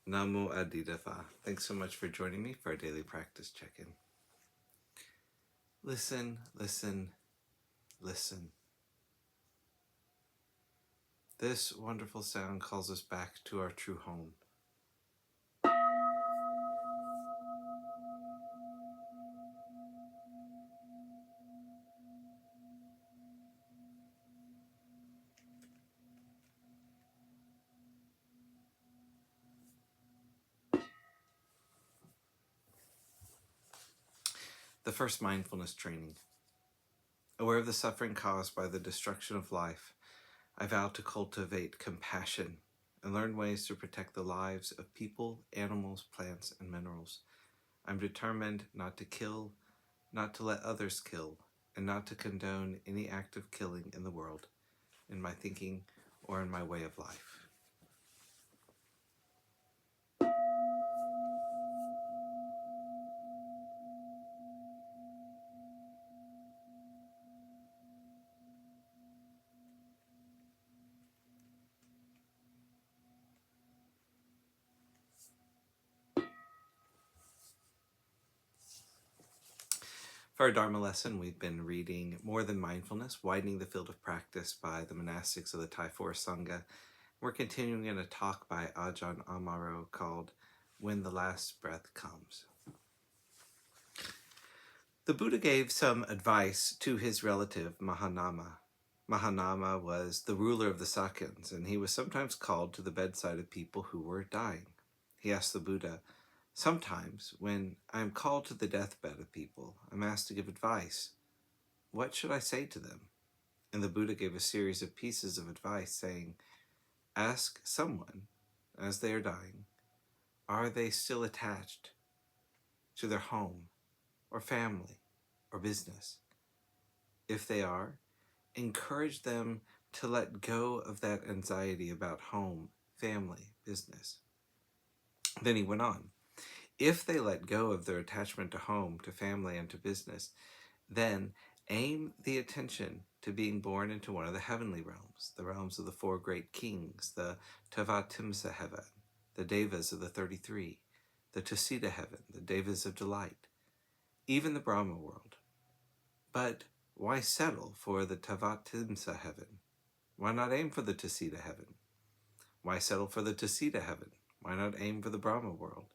Namo Adidava. Thanks so much for joining me for our daily practice check-in. Listen, listen, listen. This wonderful sound calls us back to our true home. The first mindfulness training. Aware of the suffering caused by the destruction of life, I vow to cultivate compassion and learn ways to protect the lives of people, animals, plants, and minerals. I'm determined not to kill, not to let others kill, and not to condone any act of killing in the world, in my thinking, or in my way of life. For our Dharma lesson, we've been reading More Than Mindfulness, Widening the Field of Practice by the Monastics of the Thai Forest Sangha. We're continuing in a talk by Ajahn Amaro called When the Last Breath Comes. The Buddha gave some advice to his relative Mahanama. Mahanama was the ruler of the Sakyans, and he was sometimes called to the bedside of people who were dying. He asked the Buddha, "Sometimes, when I am called to the deathbed of people, I'm asked to give advice. What should I say to them?" And the Buddha gave a series of pieces of advice saying, ask someone, as they are dying, are they still attached to their home or family or business? If they are, encourage them to let go of that anxiety about home, family, business. Then he went on. If they let go of their attachment to home, to family, and to business, then aim the attention to being born into one of the heavenly realms, the realms of the four great kings, the Tavatimsa heaven, the Devas of the 33, the Tusita heaven, the Devas of delight, even the Brahma world. But why settle for the Tavatimsa heaven? Why not aim for the Tusita heaven? Why settle for the Tusita heaven? Why not aim for the Brahma world?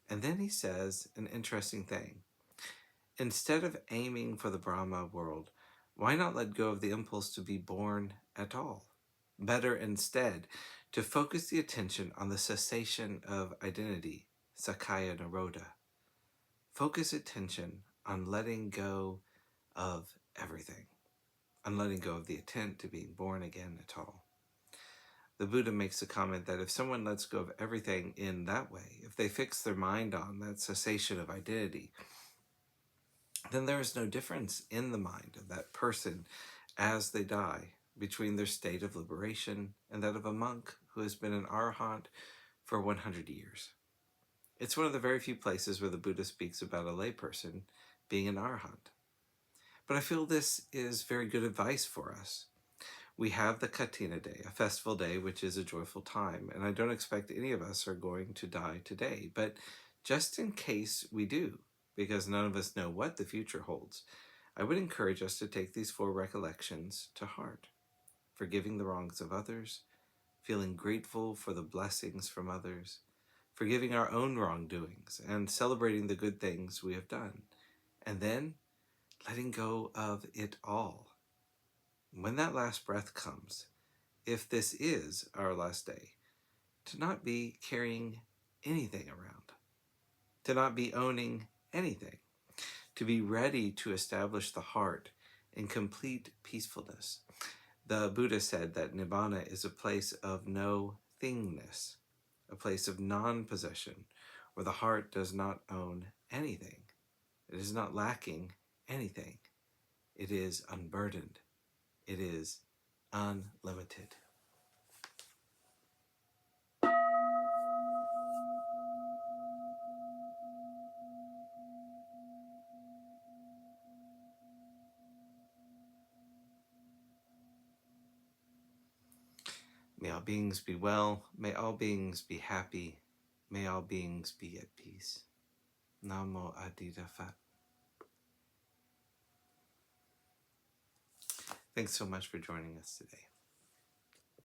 And then he says an interesting thing. Instead of aiming for the Brahma world, why not let go of the impulse to be born at all? Better instead to focus the attention on the cessation of identity, Sakaya Nirodha. Focus attention on letting go of everything, on letting go of the intent to being born again at all. The Buddha makes a comment that if someone lets go of everything in that way, if they fix their mind on that cessation of identity, then there is no difference in the mind of that person as they die between their state of liberation and that of a monk who has been an arahant for 100 years. It's one of the very few places where the Buddha speaks about a layperson being an arahant. But I feel this is very good advice for us. We have the Katina Day, a festival day, which is a joyful time, and I don't expect any of us are going to die today, but just in case we do, because none of us know what the future holds, I would encourage us to take these 4 recollections to heart. Forgiving the wrongs of others, feeling grateful for the blessings from others, forgiving our own wrongdoings, and celebrating the good things we have done, and then letting go of it all. When that last breath comes, if this is our last day, to not be carrying anything around, to not be owning anything, to be ready to establish the heart in complete peacefulness. The Buddha said that Nibbana is a place of no thingness, a place of non-possession, where the heart does not own anything. It is not lacking anything. It is unburdened. It is unlimited. May all beings be well. May all beings be happy. May all beings be at peace. Namo Adida Phat. Thanks so much for joining us today.